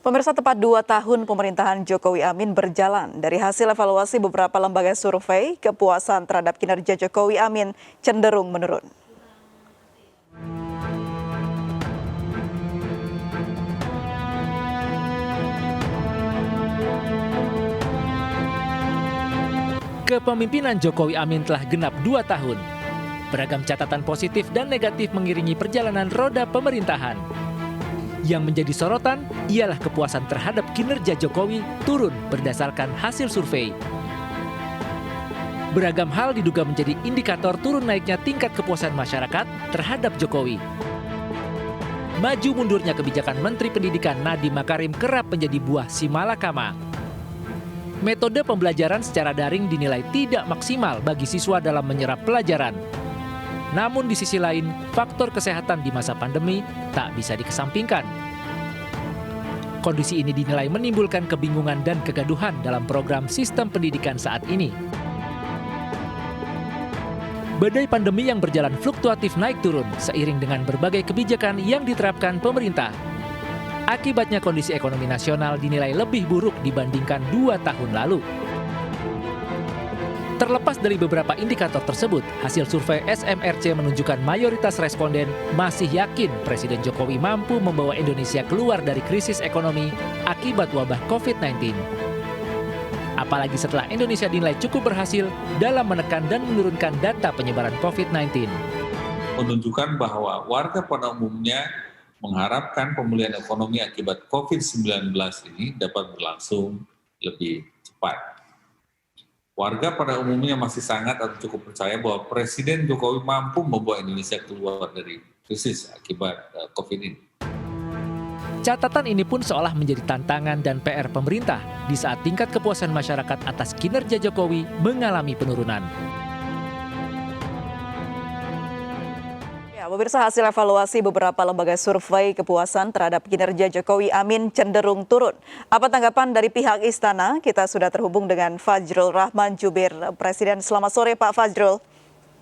Pemirsa, tepat 2 tahun pemerintahan Jokowi Amin berjalan. Dari hasil evaluasi beberapa lembaga survei, kepuasan terhadap kinerja Jokowi Amin cenderung menurun. Kepemimpinan Jokowi Amin telah genap 2 tahun. Beragam catatan positif dan negatif mengiringi perjalanan roda pemerintahan. Yang menjadi sorotan ialah kepuasan terhadap kinerja Jokowi turun berdasarkan hasil survei. Beragam hal diduga menjadi indikator turun naiknya tingkat kepuasan masyarakat terhadap Jokowi. Maju mundurnya kebijakan Menteri Pendidikan Nadiem Makarim kerap menjadi buah simalakama. Metode pembelajaran secara daring dinilai tidak maksimal bagi siswa dalam menyerap pelajaran. Namun di sisi lain, faktor kesehatan di masa pandemi tak bisa dikesampingkan. Kondisi ini dinilai menimbulkan kebingungan dan kegaduhan dalam program sistem pendidikan saat ini. Badai pandemi yang berjalan fluktuatif naik turun seiring dengan berbagai kebijakan yang diterapkan pemerintah. Akibatnya kondisi ekonomi nasional dinilai lebih buruk dibandingkan 2 tahun lalu. Terlepas dari beberapa indikator tersebut, hasil survei SMRC menunjukkan mayoritas responden masih yakin Presiden Jokowi mampu membawa Indonesia keluar dari krisis ekonomi akibat wabah COVID-19. Apalagi setelah Indonesia dinilai cukup berhasil dalam menekan dan menurunkan data penyebaran COVID-19. Menunjukkan bahwa warga pada umumnya mengharapkan pemulihan ekonomi akibat COVID-19 ini dapat berlangsung lebih cepat. Warga pada umumnya masih sangat atau cukup percaya bahwa Presiden Jokowi mampu membawa Indonesia keluar dari krisis akibat COVID ini. Catatan ini pun seolah menjadi tantangan dan PR pemerintah di saat tingkat kepuasan masyarakat atas kinerja Jokowi mengalami penurunan. Pemirsa, hasil evaluasi beberapa lembaga survei kepuasan terhadap kinerja Jokowi Amin cenderung turun. Apa tanggapan dari pihak Istana? Kita sudah terhubung dengan Fajrul Rahman, Jubir Presiden. Selamat sore Pak Fajrul.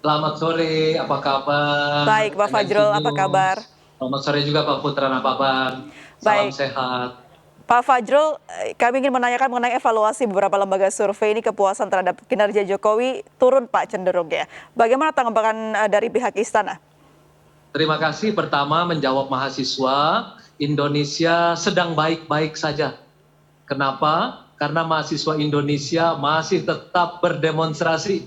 Selamat sore, apa kabar? Baik Pak Fajrul, apa kabar? Selamat sore juga Pak Putra, apa kabar? Salam sehat. Pak Fajrul, kami ingin menanyakan mengenai evaluasi beberapa lembaga survei ini, kepuasan terhadap kinerja Jokowi turun Pak cenderung ya. Bagaimana tanggapan dari pihak Istana? Terima kasih. Pertama, menjawab mahasiswa, Indonesia sedang baik-baik saja. Kenapa? Karena mahasiswa Indonesia masih tetap berdemonstrasi,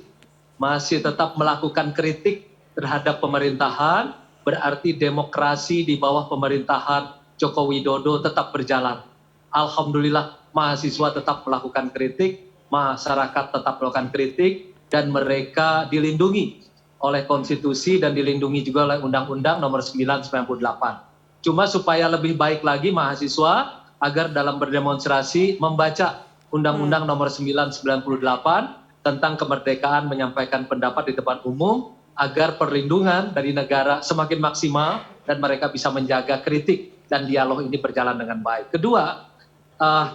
masih tetap melakukan kritik terhadap pemerintahan, berarti demokrasi di bawah pemerintahan Joko Widodo tetap berjalan. Alhamdulillah, mahasiswa tetap melakukan kritik, masyarakat tetap melakukan kritik, dan mereka dilindungi oleh konstitusi dan dilindungi juga oleh Undang-Undang Nomor 9/98. Cuma supaya lebih baik lagi mahasiswa agar dalam berdemonstrasi membaca Undang-Undang Nomor 9/98 tentang kemerdekaan menyampaikan pendapat di depan umum agar perlindungan dari negara semakin maksimal dan mereka bisa menjaga kritik dan dialog ini berjalan dengan baik. Kedua,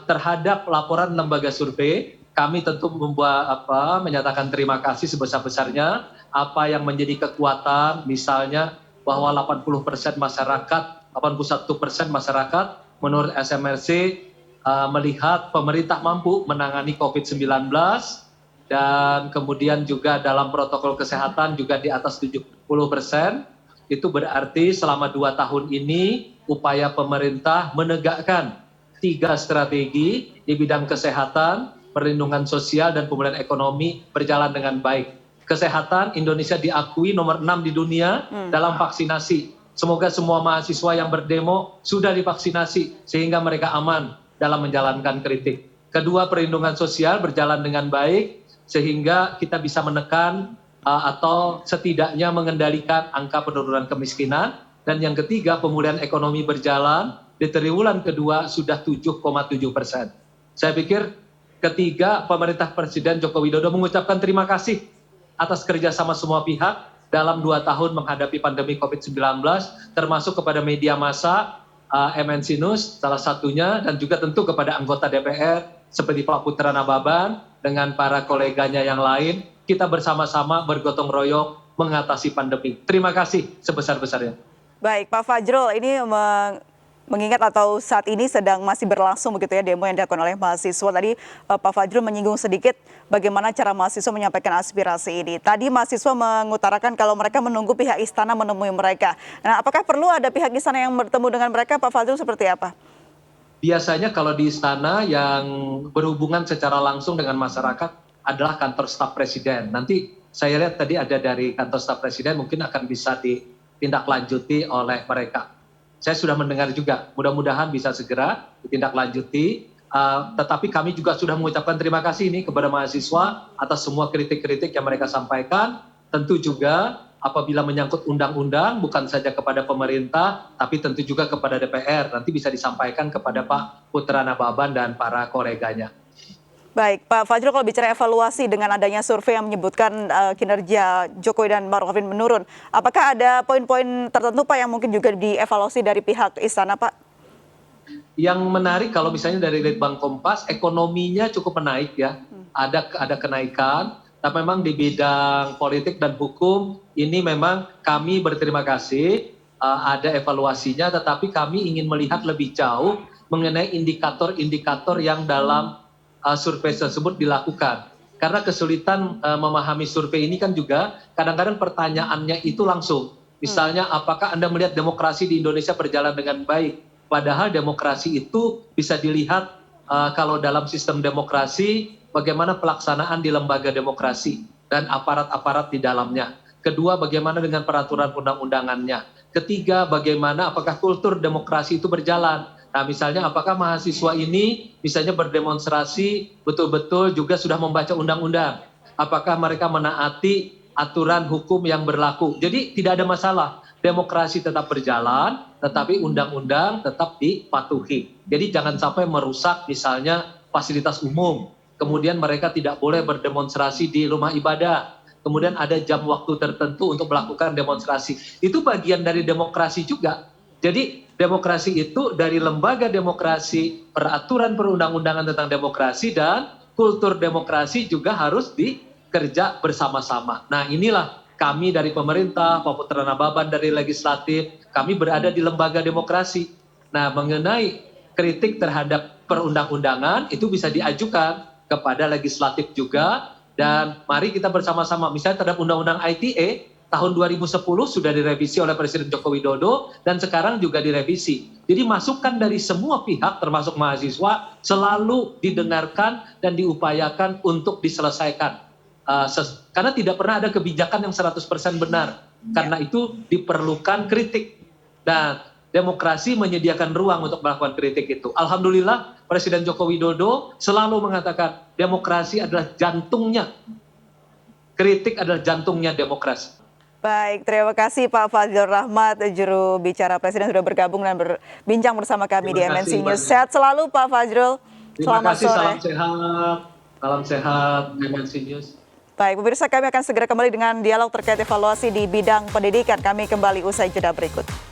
terhadap laporan lembaga survei, kami tentu menyatakan terima kasih sebesar-besarnya. Apa yang menjadi kekuatan, misalnya bahwa 80% masyarakat, 81% masyarakat menurut SMRC melihat pemerintah mampu menangani COVID-19 dan kemudian juga dalam protokol kesehatan juga di atas 70%. Itu berarti selama 2 tahun ini upaya pemerintah menegakkan 3 strategi di bidang kesehatan, perlindungan sosial, dan pemulihan ekonomi berjalan dengan baik. Kesehatan, Indonesia diakui nomor 6 di dunia dalam vaksinasi. Semoga semua mahasiswa yang berdemo sudah divaksinasi sehingga mereka aman dalam menjalankan kritik. Kedua, perlindungan sosial berjalan dengan baik sehingga kita bisa menekan atau setidaknya mengendalikan angka penurunan kemiskinan. Dan yang ketiga, pemulihan ekonomi berjalan di triwulan kedua sudah 7,7%. Saya pikir ketiga, pemerintah Presiden Joko Widodo mengucapkan terima kasih atas kerjasama semua pihak dalam 2 tahun menghadapi pandemi COVID-19, termasuk kepada media massa, MNC News salah satunya, dan juga tentu kepada anggota DPR seperti Pak Putra Nababan dengan para koleganya yang lain. Kita bersama-sama bergotong royong mengatasi pandemi. Terima kasih sebesar-besarnya. Baik Pak Fajrul, ini Mengingat atau saat ini sedang masih berlangsung begitu ya demo yang dilakukan oleh mahasiswa. Tadi Pak Fajrul menyinggung sedikit bagaimana cara mahasiswa menyampaikan aspirasi ini. Tadi mahasiswa mengutarakan kalau mereka menunggu pihak istana menemui mereka. Nah, apakah perlu ada pihak istana yang bertemu dengan mereka, Pak Fajrul, seperti apa? Biasanya kalau di istana yang berhubungan secara langsung dengan masyarakat adalah kantor staf presiden. Nanti saya lihat tadi ada dari kantor staf presiden, mungkin akan bisa ditindaklanjuti oleh mereka. Saya sudah mendengar juga, mudah-mudahan bisa segera ditindaklanjuti. Tetapi kami juga sudah mengucapkan terima kasih nih kepada mahasiswa atas semua kritik-kritik yang mereka sampaikan. Tentu juga apabila menyangkut undang-undang bukan saja kepada pemerintah, tapi tentu juga kepada DPR. Nanti bisa disampaikan kepada Pak Putra Nababan dan para koleganya. Baik, Pak Fajrul, kalau bicara evaluasi dengan adanya survei yang menyebutkan kinerja Jokowi dan Maruf Amin menurun, apakah ada poin-poin tertentu Pak yang mungkin juga dievaluasi dari pihak istana, Pak? Yang menarik kalau misalnya dari Litbang Kompas, ekonominya cukup menaik ya, ada kenaikan. Tapi memang di bidang politik dan hukum ini memang kami berterima kasih ada evaluasinya, tetapi kami ingin melihat lebih jauh mengenai indikator-indikator yang dalam survei tersebut dilakukan. Karena kesulitan memahami survei ini kan juga kadang-kadang pertanyaannya itu langsung. Misalnya apakah Anda melihat demokrasi di Indonesia berjalan dengan baik? Padahal demokrasi itu bisa dilihat kalau dalam sistem demokrasi bagaimana pelaksanaan di lembaga demokrasi dan aparat-aparat di dalamnya. Kedua, bagaimana dengan peraturan undang-undangannya. Ketiga, bagaimana apakah kultur demokrasi itu berjalan. Nah, misalnya apakah mahasiswa ini misalnya berdemonstrasi betul-betul juga sudah membaca undang-undang. Apakah mereka menaati aturan hukum yang berlaku. Jadi tidak ada masalah. Demokrasi tetap berjalan, tetapi undang-undang tetap dipatuhi. Jadi jangan sampai merusak misalnya fasilitas umum. Kemudian mereka tidak boleh berdemonstrasi di rumah ibadah. Kemudian ada jam waktu tertentu untuk melakukan demonstrasi. Itu bagian dari demokrasi juga. Jadi demokrasi itu dari lembaga demokrasi, peraturan perundang-undangan tentang demokrasi, dan kultur demokrasi juga harus dikerja bersama-sama. Nah, inilah kami dari pemerintah, Pak Putra Nababan dari legislatif, kami berada di lembaga demokrasi. Nah, mengenai kritik terhadap perundang-undangan itu bisa diajukan kepada legislatif juga, dan mari kita bersama-sama, misalnya terhadap Undang-Undang ITE tahun 2010 sudah direvisi oleh Presiden Joko Widodo dan sekarang juga direvisi. Jadi masukan dari semua pihak termasuk mahasiswa selalu didengarkan dan diupayakan untuk diselesaikan. Karena tidak pernah ada kebijakan yang 100% benar. Karena itu diperlukan kritik. Dan demokrasi menyediakan ruang untuk melakukan kritik itu. Alhamdulillah Presiden Joko Widodo selalu mengatakan demokrasi adalah jantungnya. Kritik adalah jantungnya demokrasi. Baik, terima kasih Pak Fajrul Rahmat, juru bicara Presiden sudah bergabung dan berbincang bersama kami di MNC News. Sehat selalu Pak Fajrul. Terima kasih, salam sehat. Salam sehat MNC News. Baik, pemirsa, kami akan segera kembali dengan dialog terkait evaluasi di bidang pendidikan. Kami kembali usai jeda berikut.